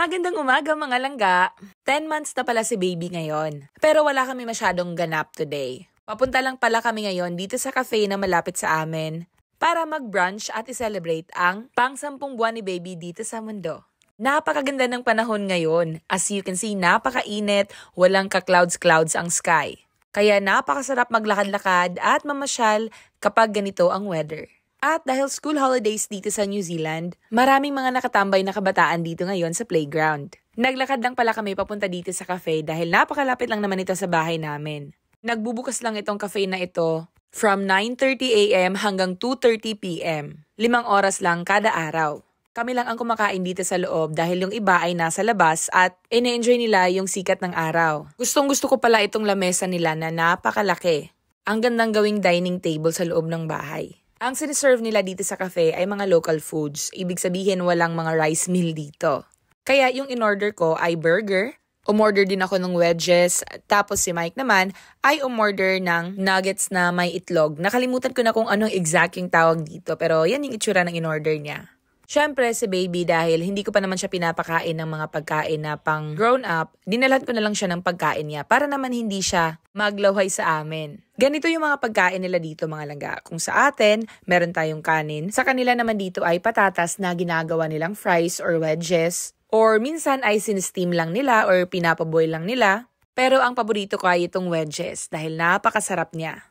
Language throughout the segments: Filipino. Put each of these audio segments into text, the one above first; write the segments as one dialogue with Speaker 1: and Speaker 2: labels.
Speaker 1: Magandang umaga mga langga! 10 months na pala si baby ngayon. Pero wala kami masyadong ganap today. Papunta lang pala kami ngayon dito sa cafe na malapit sa amin para mag-brunch at i-celebrate ang pang-10 buwan ni baby dito sa mundo. Napakaganda ng panahon ngayon. As you can see, napakainit, walang ka-clouds-clouds ang sky. Kaya napakasarap maglakad-lakad at mamasyal kapag ganito ang weather. At dahil school holidays dito sa New Zealand, maraming mga nakatambay na kabataan dito ngayon sa playground. Naglakad lang pala kami papunta dito sa cafe dahil napakalapit lang naman ito sa bahay namin. Nagbubukas lang itong cafe na ito from 9:30 a.m. hanggang 2:30 p.m. 5 oras lang kada araw. Kami lang ang kumakain dito sa loob dahil yung iba ay nasa labas at ine-enjoy nila yung sikat ng araw. Gustong-gusto ko pala itong lamesa nila na napakalaki. Ang gandang gawing dining table sa loob ng bahay. Ang siniserve nila dito sa cafe ay mga local foods. Ibig sabihin walang mga rice meal dito. Kaya yung in-order ko ay burger. Umorder din ako ng wedges. Tapos si Mike naman ay umorder ng nuggets na may itlog. Nakalimutan ko na kung anong exact yung tawag dito. Pero yan yung itsura ng in-order niya. Siyempre si baby dahil hindi ko pa naman siya pinapakain ng mga pagkain na pang grown up, dinalhan ko na lang siya ng pagkain niya para naman hindi siya maglaway sa amin. Ganito yung mga pagkain nila dito mga langga. Kung sa atin, meron tayong kanin. Sa kanila naman dito ay patatas na ginagawa nilang fries or wedges. Or minsan ay sinesteam lang nila or pinapaboil lang nila. Pero ang paborito ko ay itong wedges dahil napakasarap niya.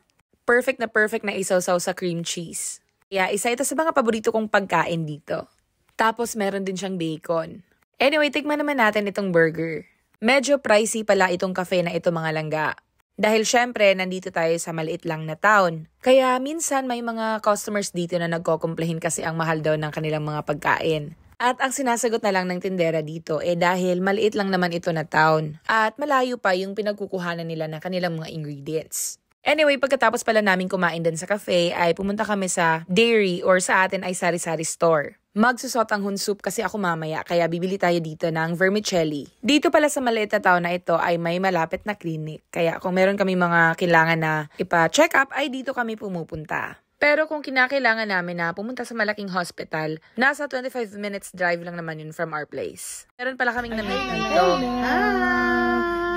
Speaker 1: Perfect na isawsaw sa cream cheese. Kaya isa ito sa mga paborito kong pagkain dito. Tapos meron din siyang bacon. Anyway, tikman naman natin itong burger. Medyo pricey pala itong cafe na ito mga langga. Dahil syempre, nandito tayo sa maliit lang na town. Kaya minsan may mga customers dito na nagko-complain kasi ang mahal daw ng kanilang mga pagkain. At ang sinasagot na lang ng tindera dito dahil maliit lang naman ito na town. At malayo pa yung pinagkukuhanan nila ng kanilang mga ingredients. Anyway, pagkatapos pala namin kumain din sa cafe ay pumunta kami sa dairy or sa atin ay sari-sari store. Magsusotanghon soup kasi ako mamaya kaya bibili tayo dito ng vermicelli. Dito pala sa maliit na town na ito ay may malapit na clinic. Kaya kung meron kami mga kailangan na ipa-check up ay dito kami pumupunta. Pero kung kinakailangan namin na pumunta sa malaking hospital, nasa 25 minutes drive lang naman yun from our place. Meron pala kaming na-meet dito.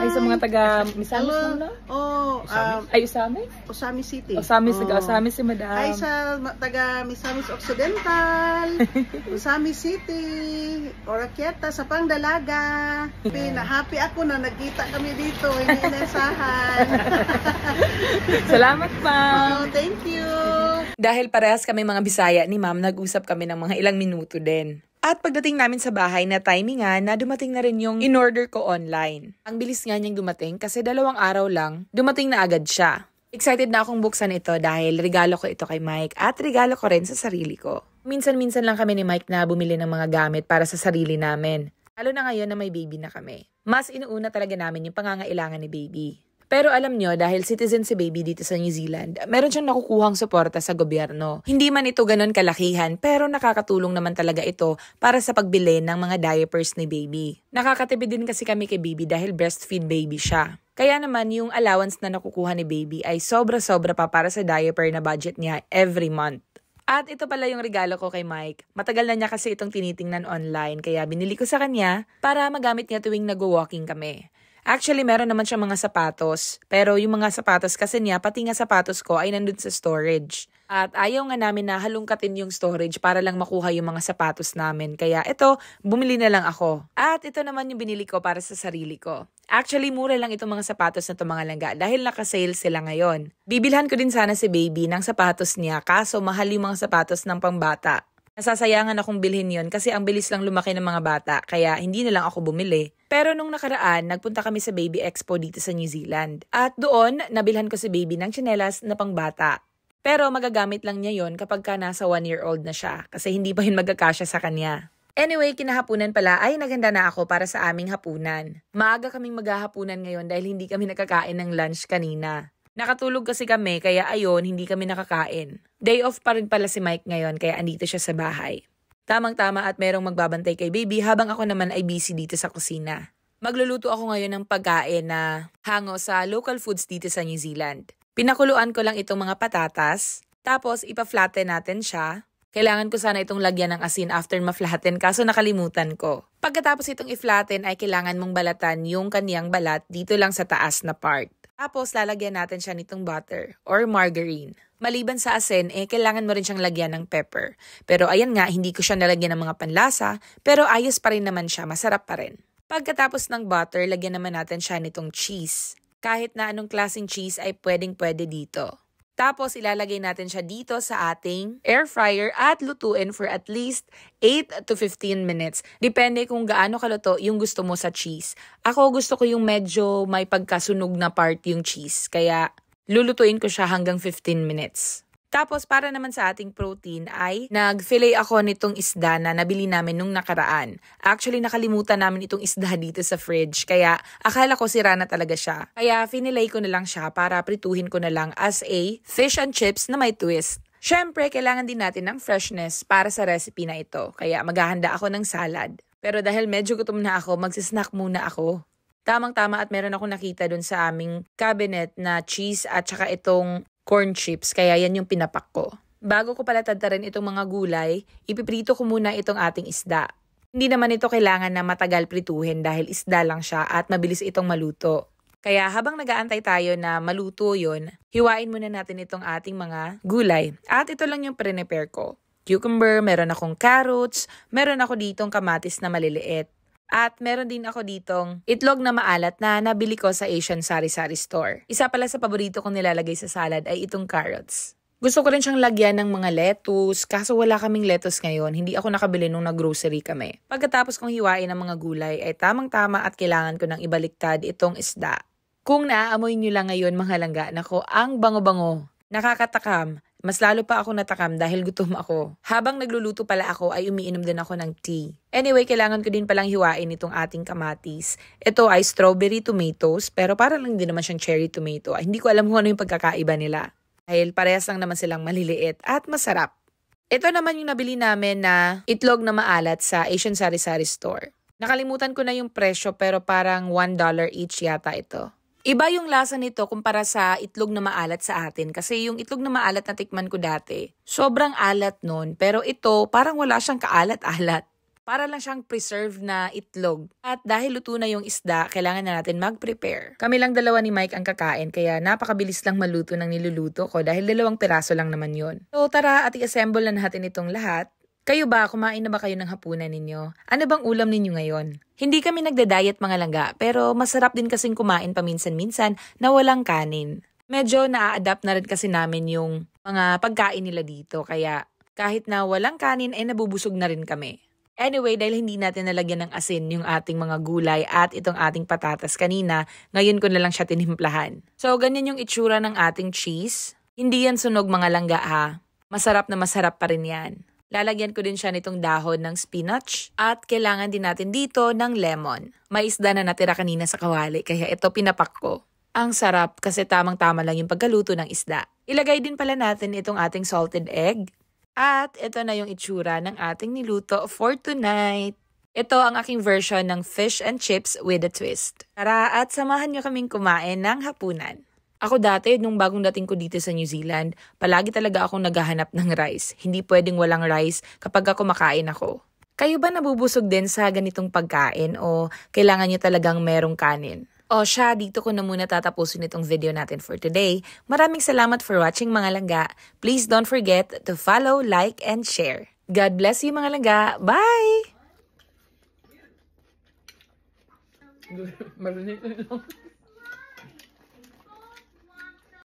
Speaker 2: Ay, sa mga taga Misamis lang na?
Speaker 3: Oh,
Speaker 2: ay, Usamis?
Speaker 3: Osami City.
Speaker 2: Osamis, taga-Osamis si Madam.
Speaker 3: Ay, sa taga Misamis Occidental, Osami City, Oroquieta, sa Pangdalaga. Happy ako na nagkita kami dito, hindi inasahan.
Speaker 2: Salamat, ma'am.
Speaker 3: Oh, thank you.
Speaker 1: Dahil parehas kami mga Bisaya ni ma'am, nag-usap kami ng mga ilang minuto din. At pagdating namin sa bahay na timingan na dumating na rin yung in-order ko online. Ang bilis nga niyang dumating kasi 2 araw lang, dumating na agad siya. Excited na akong buksan ito dahil regalo ko ito kay Mike at regalo ko rin sa sarili ko. Minsan-minsan lang kami ni Mike na bumili ng mga gamit para sa sarili namin. Lalo na ngayon na may baby na kami. Mas inuuna talaga namin yung pangangailangan ni baby. Pero alam nyo, dahil citizen si baby dito sa New Zealand, meron siyang nakukuhang suporta sa gobyerno. Hindi man ito ganon kalakihan, pero nakakatulong naman talaga ito para sa pagbili ng mga diapers ni baby. Nakakatipid din kasi kami kay baby dahil breastfeed baby siya. Kaya naman yung allowance na nakukuha ni baby ay sobra-sobra pa para sa diaper na budget niya every month. At ito pala yung regalo ko kay Mike. Matagal na niya kasi itong tinitingnan online, kaya binili ko sa kanya para magamit niya tuwing nag-walking kami. Actually, meron naman siya mga sapatos. Pero yung mga sapatos kasi niya, pati nga sapatos ko ay nandun sa storage. At ayaw nga namin na halungkatin yung storage para lang makuha yung mga sapatos namin. Kaya ito, bumili na lang ako. At ito naman yung binili ko para sa sarili ko. Actually, mura lang itong mga sapatos na ito mga langga dahil naka-sale sila ngayon. Bibilhan ko din sana si baby ng sapatos niya kaso mahal yung mga sapatos ng pangbata. Nasasayangan akong bilhin yon kasi ang bilis lang lumaki ng mga bata kaya hindi na lang ako bumili. Pero nung nakaraan, nagpunta kami sa Baby Expo dito sa New Zealand. At doon, nabilhan ko si baby ng tsinelas na pangbata. Pero magagamit lang niya yon kapag ka nasa 1-year-old na siya kasi hindi pa yun magkakasya sa kanya. Anyway, kinahapunan pala ay naghanda na ako para sa aming hapunan. Maaga kaming maghahapunan ngayon dahil hindi kami nakakain ng lunch kanina. Nakatulog kasi kami kaya ayon hindi kami nakakain. Day off pa rin pala si Mike ngayon kaya andito siya sa bahay. Tamang-tama at merong magbabantay kay baby habang ako naman ay busy dito sa kusina. Magluluto ako ngayon ng pagkain na hango sa local foods dito sa New Zealand. Pinakuluan ko lang itong mga patatas, tapos ipa-flatten natin siya. Kailangan ko sana itong lagyan ng asin after ma-flatten kaso nakalimutan ko. Pagkatapos itong i-flatten ay kailangan mong balatan yung kaniyang balat dito lang sa taas na part. Tapos lalagyan natin siya nitong butter or margarine. Maliban sa asin, kailangan mo rin siyang lagyan ng pepper. Pero ayan nga, hindi ko siya nalagyan ng mga panlasa, pero ayos pa rin naman siya, masarap pa rin. Pagkatapos ng butter, lagyan naman natin siya nitong cheese. Kahit na anong klaseng cheese ay pwedeng-pwede dito. Tapos ilalagay natin siya dito sa ating air fryer at lutuin for at least 8 to 15 minutes. Depende kung gaano kaluto yung gusto mo sa cheese. Ako gusto ko yung medyo may pagkasunog na part yung cheese. Kaya lulutuin ko siya hanggang 15 minutes. Tapos para naman sa ating protein ay nag-fillet ako nitong isda na nabili namin nung nakaraan. Actually nakalimutan namin itong isda dito sa fridge kaya akala ko sira na talaga siya. Kaya finilay ko na lang siya para prituhin ko na lang as a fish and chips na may twist. Syempre kailangan din natin ng freshness para sa recipe na ito kaya maghahanda ako ng salad. Pero dahil medyo gutom na ako, magsisnack muna ako. Tamang-tama at meron akong nakita dun sa aming cabinet na cheese at saka itong corn chips, kaya yan yung pinapak ko. Bago ko pala tadtarin itong mga gulay, ipiprito ko muna itong ating isda. Hindi naman ito kailangan na matagal prituhin dahil isda lang siya at mabilis itong maluto. Kaya habang nag-aantay tayo na maluto yun, hiwain muna natin itong ating mga gulay. At ito lang yung prepare ko. Cucumber, meron akong carrots, meron ako ditong kamatis na maliliit. At meron din ako ditong itlog na maalat na nabili ko sa Asian Sari-Sari Store. Isa pala sa paborito kong nilalagay sa salad ay itong carrots. Gusto ko rin siyang lagyan ng mga lettuce, kaso wala kaming lettuce ngayon, hindi ako nakabili nung nag-grocery kami. Pagkatapos kong hiwain ang mga gulay ay tamang-tama at kailangan ko nang ibaliktad itong isda. Kung naaamoy nyo lang ngayon mga langga, nako, ang bango-bango. Nakakatakam. Mas lalo pa ako natakam dahil gutom ako. Habang nagluluto pala ako ay umiinom din ako ng tea. Anyway, kailangan ko din palang hiwain itong ating kamatis. Ito ay strawberry tomatoes pero para lang din naman siyang cherry tomato. Ay, hindi ko alam kung ano yung pagkakaiba nila. Dahil parehas lang naman silang maliliit at masarap. Ito naman yung nabili namin na itlog na maalat sa Asian Sari-Sari Store. Nakalimutan ko na yung presyo pero parang $1 each yata ito. Iba yung lasa nito kumpara sa itlog na maalat sa atin kasi yung itlog na maalat na tikman ko dati, sobrang alat nun pero ito parang wala siyang kaalat-alat. Para lang siyang preserved na itlog. At dahil luto na yung isda, kailangan na natin mag-prepare. Kami lang dalawa ni Mike ang kakain kaya napakabilis lang maluto ng niluluto ko dahil 2 piraso lang naman yun. So tara at i-assemble na natin itong lahat. Kayo ba? Kumain na ba kayo ng hapunan ninyo? Ano bang ulam ninyo ngayon? Hindi kami nagda-diet mga langga, pero masarap din kasing kumain paminsan-minsan na walang kanin. Medyo na-adapt na rin kasi namin yung mga pagkain nila dito, kaya kahit na walang kanin ay nabubusog na rin kami. Anyway, dahil hindi natin nalagyan ng asin yung ating mga gulay at itong ating patatas kanina, ngayon ko na lang siya tinimplahan. So, ganyan yung itsura ng ating cheese. Hindi yan sunog mga langga ha. Masarap na masarap pa rin yan. Lalagyan ko din siya nitong dahon ng spinach at kailangan din natin dito ng lemon. May isda na natira kanina sa kawali kaya ito pinapak ko. Ang sarap kasi tamang-tama lang yung pagkaluto ng isda. Ilagay din pala natin itong ating salted egg. At ito na yung itsura ng ating niluto for tonight. Ito ang aking version ng fish and chips with a twist. Tara at samahan nyo kaming kumain ng hapunan. Ako dati, nung bagong dating ko dito sa New Zealand, palagi talaga akong naghahanap ng rice. Hindi pwedeng walang rice kapag ako makain ako. Kayo ba nabubusog din sa ganitong pagkain o kailangan nyo talagang merong kanin? O siya, dito ko na muna tatapusin itong video natin for today. Maraming salamat for watching mga langga. Please don't forget to follow, like, and share. God bless you mga langga. Bye!
Speaker 2: Marinig.